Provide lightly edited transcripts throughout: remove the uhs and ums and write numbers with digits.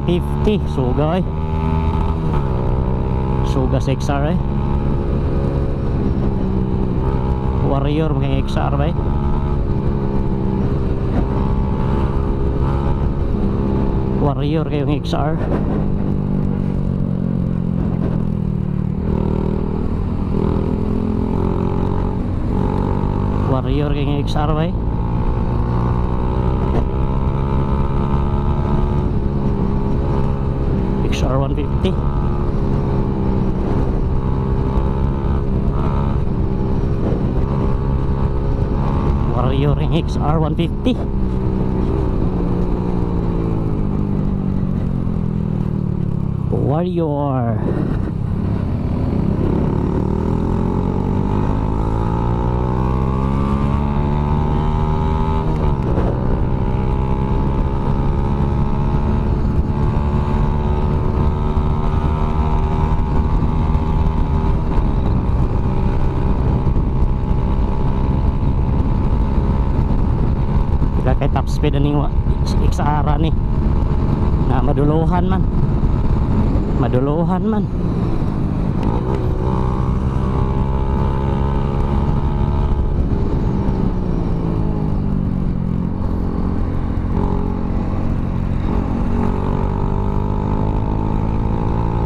150 suga eh. Suga sa XR eh. Warrior mga XR ba eh. Warrior kayong XR. Warrior kayong XR ba eh. XR 150. Warrior yung XR 150. Warrior. Kay top speed aning XR ni na maduluhan man, maduluhan man.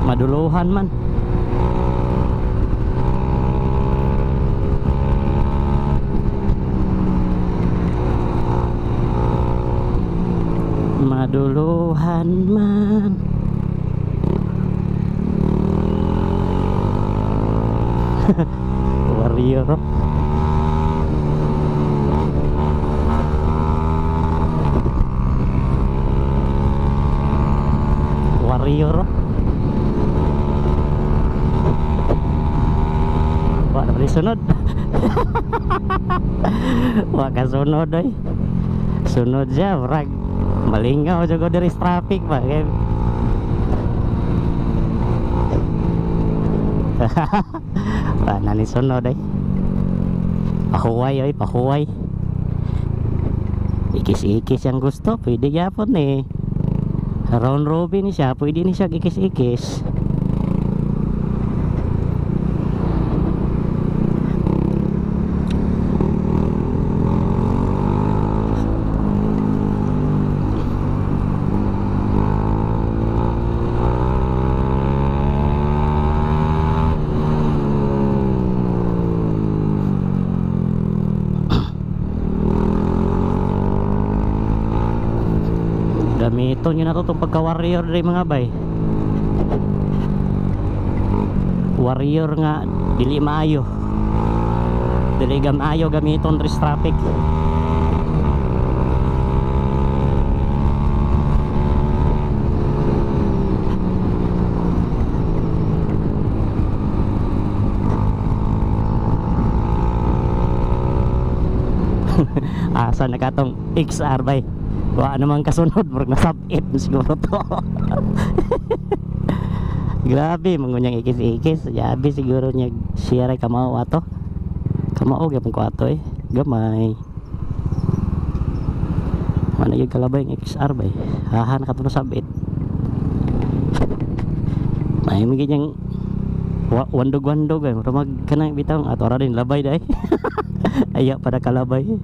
Maduluhan man. Maduluhan man. Warrior. Warrior. Wala na sunod. Wala sunod ay. Sunod siya, brag. Malingaw juga dari traffic pak kan. Nani sono deh. Pahuway ay pahuway. Ikis-ikis yang gusto pwede yapon eh. Round robin ni siya pwede ni siya ikis-ikis. Gamiton nyo na to itong pagka-warrior dari mga bay. Warrior nga dili maayo, dili gamayo gamiton dari traffic. Asa na katong XR bay. Wala namang kasunod, murag nasabit siguro to. Grabe, mangunyang ikis-ikis. Yabi siguro niya siya ray kamao ato. Kamao gyapon ko ato eh. Gamay. Mana yung kalabay ng XR ba eh. Hahan ka to nasabit. May mga ganyang wandog-wandog eh. Ramag ka na bitang ato ra din labay dahil. Ayak pada kalabay.